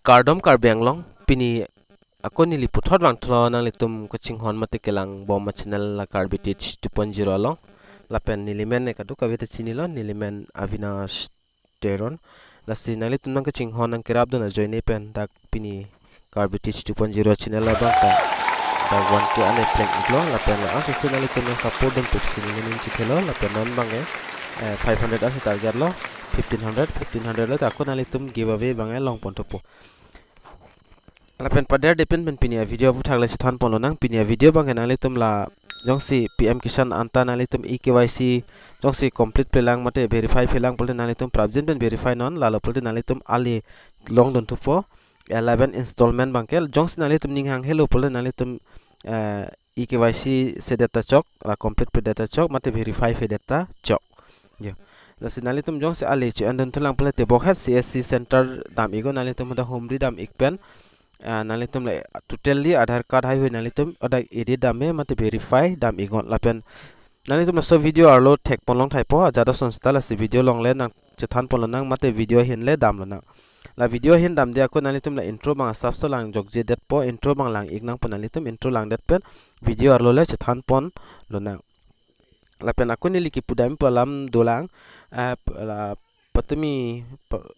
Kardom Karbi ANGLONG pini ako niliputhot wang thlo nang litum coaching hon mate kelang bom channel la Karbi teach 2.0 along lapen nilimen ne kadu kavita chinilo nilimen Avinash Teron lasi nang litum nang coaching hon nang kirab do na join pen dak pini Karbi teach 2.0 channel la bang ka dak wan ke ane plank iglo lapen la aso se nang litum support dum tup sini nin chithelo lapen non bange 500 as target lo 1500 lo takko nang litum giveaway bange long pontopo lapen pada depend pen pinia video thak le thon pon nang pinia video bang nang litum la jongsi PM Kisan anta nang litum eKYC jongsi complete pelang mate verify pelang polte nang litum prabjin pen verify non la polte nang litum ali long don tupo 11 installment bangkel jongsi nang litum ning hang hello polte nang litum eKYC se data chok la complete pe data chok mate verify fe data chok yo lasi nang litum jongsi ali che andon tulang polte bok hat CSC center dam igo nang litum da home dam ikpen nalitum le totally Aadhaar card hai hui nalitum oda edit dame mate verify dam igon lapen nalitum so video arlo thek ponlong thaipo jada sonsta la si video long le nang chethan ponlong nang mate video hin le dam lo nang la video hin dam dia ko nalitum la intro bang sap so lang jogje det po intro bang lang ignang pon nalitum intro lang det pen video arlo le chethan pon lo nang lapen aku ni liki pudam polam dolang la patumi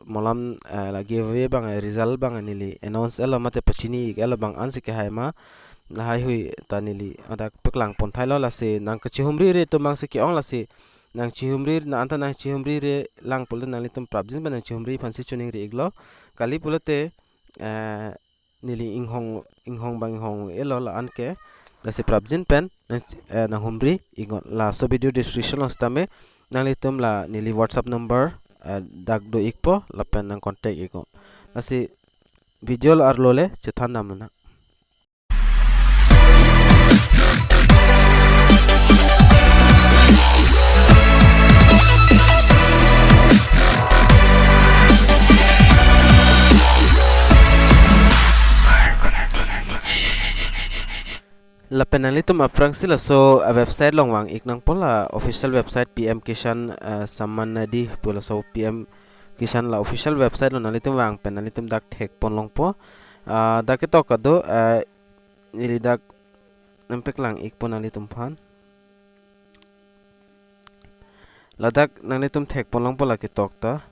molam lagi we bang result bang nili announce elo mate pachini elo bang ansi ke haima na hai hui tanili ada paklang pon thailo la se nang ka chihumri re to mang se ki ong la se nang chihumri na anta nang chihumri re lang pol na litum prabjin ban chihumri phansi chuning re iglo kali pulote nili inghong bang hong elo la anke la se prabjin pen na humri igon la so video description ostame nang litum la nili WhatsApp number dak do ikpo lapen nang contact iko nasi video arlole chethan namna lapen nalitum aprangsi la so website longwang iknang pola official website PM Kisan samanadi pola so PM Kisan la official website lo nalitum wang pen nalitum dak thek ponlong po dak to kado nili dak nampek lang ik pon nalitum phan ladak nalitum thek ponlong pola ki tok ta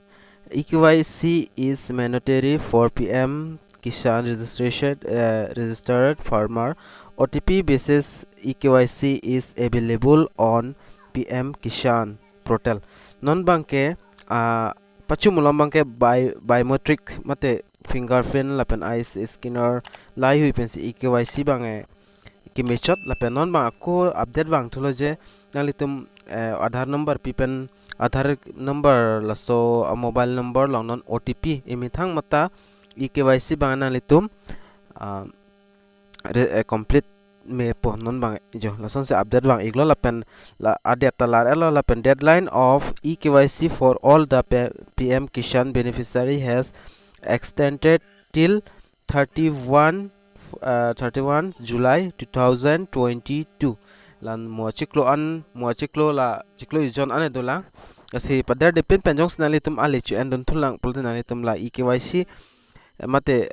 eKYC is mandatory for PM Kisan registered farmer OTP basis eKYC is available on PM Kisan portal non banke pachu mulam banke biometric mate fingerprint lapen eyes scanner lai hui pensi eKYC bange ki mechot lapen non bang ko update bang thulo je nalitum Aadhaar number pipen Aadhaar number laso mobile number long non OTP emithang mata eKYC bang nalitum complete me po non bang jo lason se update bang iglo lapen la adeta lar elo lapen deadline of eKYC for all the PM Kisan beneficiary has extended till 31 July 2022 lan mochiklo la chiklo ijon ane dola asi pada depend penjong snalitum alichu andon thulang polnalitum la eKYC mate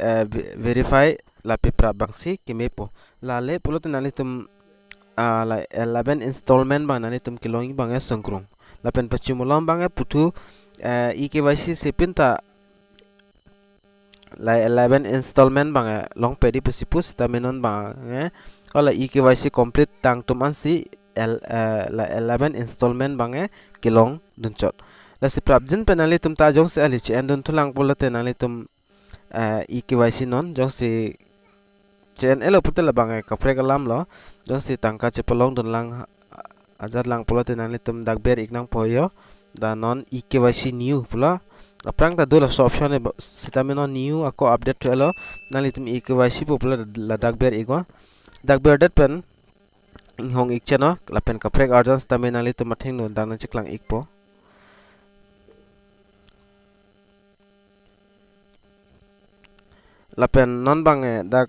verify la pipra bangsi kimepo la le pulot nalitum la 11 installment bang nalitum kilongi bang songkrong la pen pachimulam bang putu eKYC sepinta la 11 installment bang long pedi pusipus tamenon bang ola eKYC complete tang tumansi la 11 installment bang kilong dunchot la si prabjin penalitum ta jong se alichi andon thulang pulot nalitum eKYC non jong si chen elo putel bang kapre kalam lo jong si tangka chepalong don lang azar lang polote nalitum dakber iknang poyo da non eKYC new pula aprang ta dula option sitamen new ako update to elo nalitum eKYC pula la dakber igo dakber dat pen hong ikcheno lapen kapre urgence tamen nalitum mathing no dang chiklang ikpo lapen non bang dak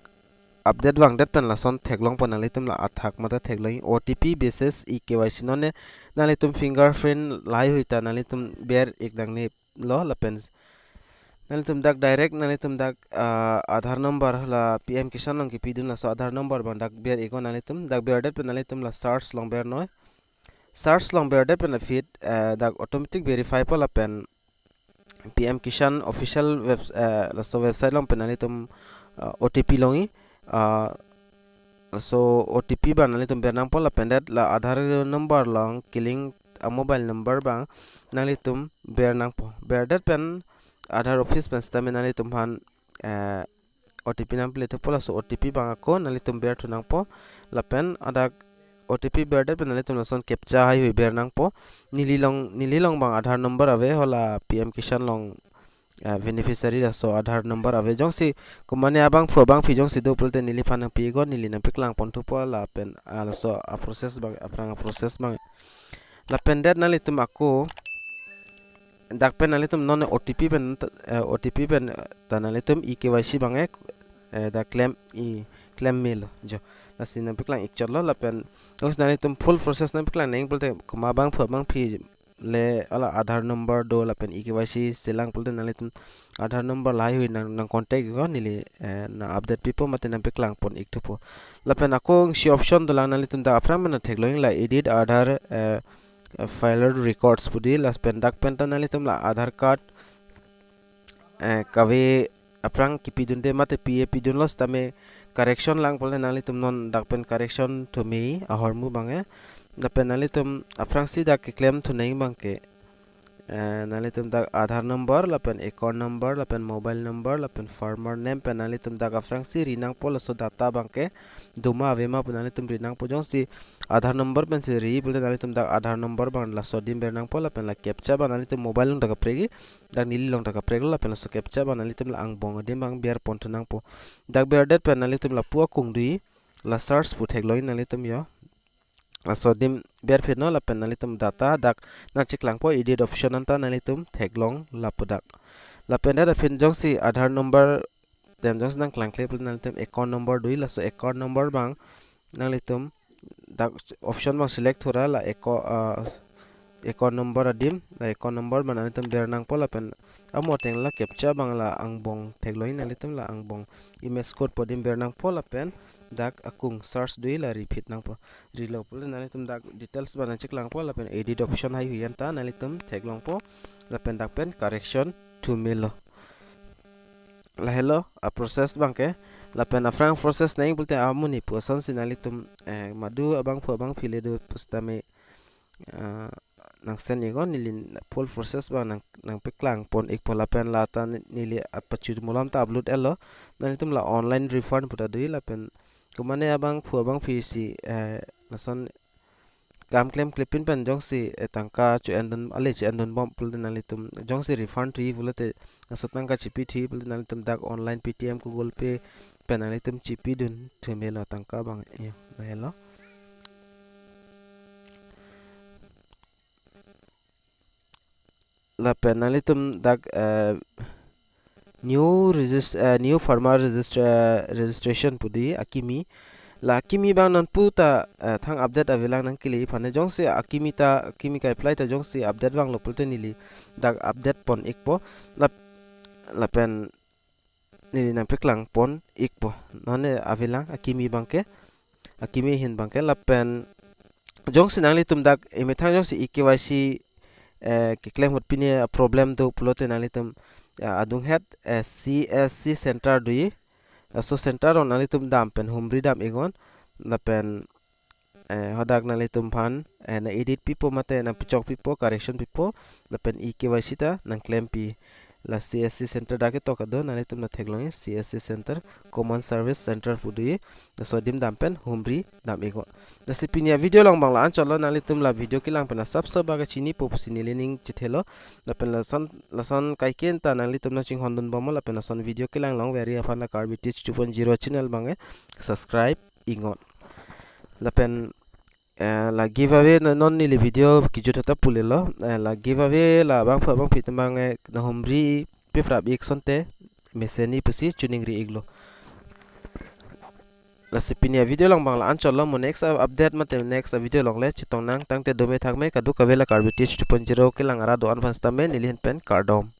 update bang dat pen lason theklong pon nalitum la athak mata thekloi OTP basis eKYC none nalitum fingerprint lai huita nalitum ber ekdang ni lo lapen nalitum dak direct nalitum dak Aadhaar number la PM Kisan long ki pidun la so Aadhaar number ban dak biar iko nalitum dak biar det nalitum la search long biar noi search long biar det pen feed dak automatic verify pa la pen PM Kisan official web la so website long pen nalitum OTP longi so OTP ban nalitum biar nang pa la pen det la Aadhaar number long killing a mobile number bang nalitum biar nang po biar det pen Aadhaar office pen sta men nalitum han OTP nang plate pola so OTP bang ako nalitum biar tu nang po la pen adak OTP biar det pen nalitum la son captcha hai hui biar nang po nililong bang Aadhaar number ave hola PM Kisan long beneficiary la so Aadhaar number ave jong si kumane abang pho bang fi jong si do pulte nili phanang pi go nili na piklang pon tu po la pen la so a process bang aprang process bang la pen det nalitum ako dak pen nalitum non OTP pen ta nalitum eKYC bang da claim mail jo la sin na piklang ik chalo la pen os nalitum full process na piklang neng pulte kuma bang pho bang phi le ala Aadhaar number do la pen eKYC selang pulte nalitum Aadhaar number lai hui nang contact go nili na update pipo mate na piklang pon ik thupo la pen ako si option do lang nalitum da aprang na thekloing la edit Aadhaar filer records pudi las pen dak pen ta nalitum la Aadhaar card kave aprang kipidun de mate PA pidun los tame correction lang pole nalitum non dak pen correction to me ahor mu bange la pen nalitum aprang si dak claim to nei bangke nalitum dak Aadhaar number la pen account number la pen mobile number la pen farmer name pen nalitum dak aprang si rinang pol so data bangke duma avema pen nalitum rinang po jong si Aadhaar number pen si ri pole nalitum dak Aadhaar number bang la so dim bernang pol la pen la captcha ban nalitum mobile long dak pregi dak nili long dak pregi la pen la so captcha ban nalitum la angbong dim bang biar pon tunang po dak biar det pen nalitum la pu kung dui la search pu thekloin nalitum yo so dim biar phit no la pen nalitum data dak na chiklang po edit option anta nalitum theklong la pudak la pen da phin jong si Aadhaar number ten jong nang klang kle nalitum account number dui la so account number bang nalitum dak option bang select thora la account number adim la account number ban nalitum biar nang po la pen amo teng la captcha bang la angbong thekloin nalitum la angbong image code podim biar nang po la pen dak akung search dui la repeat nang po reload pole nalitum dak details ban chiklang po la pen edit option hai huyanta nalitum theklong po la pen dak pen correction to mail la hello a process bangke la pen afrang process nang pulte amuni person sinalitum madu abang pho bang phile do pustame nang sen igon nilin full process ba nang piklang pon ik pola pen la ta nili apachu mulam ta upload elo nalitum la online refund puta dui la pen kumane abang phu abang phi si nason kam claim clipin pen jong si tangka chu endon ale chu endon bom pul nalitum jong si refund tri bulate asotang ka chipi thi pul nalitum dak online ptm google pay pen nalitum chipi dun themela tangka bang hello la pen nalitum dak new farmer registration pudi akimi la akimi bang nan puta thang update avelang nang kili phane jong se akimi ka apply ta jong se update bang lopulte nili dak update pon ikpo la pen nili nang piklang pon ikpo none avelang akimi bangke akimi hin bangke la pen jong se nang litum dak emethang jong se eKYC ki claim hot pine problem do plote nang litum adung het CSC center dui so center on nalitum dam pen humri dam egon la pen hodak nalitum phan na edit pipo mate na pichok pipo correction pipo la pen eKYC ta nang claim pi la CSC center dake to kado nalitum na theglong CSC center common service center pudui so dim dam pen humri dam egon da sipinia video long bangla anchalo nalitum la video kilang pen subscribe baga chini popusini lening chithelo la pen lason kaiken ta nalitum na ching hondon bomo la pen lason video kilang long very afan la Karbi teach 2.0 channel bange subscribe ingon la pen la giveaway non ni le video kijo thata pulelo la giveaway la bang pha bang pitambang na homri pe prab ek sonte meseni pusi tuning ri iglo la sipinia video long bang la ancholo mo next update mate next video long le chitong nang tang te dome thakme kadu kavela Karbi teach 2.0 kilang ara do advance tamen nilhin pen Kardom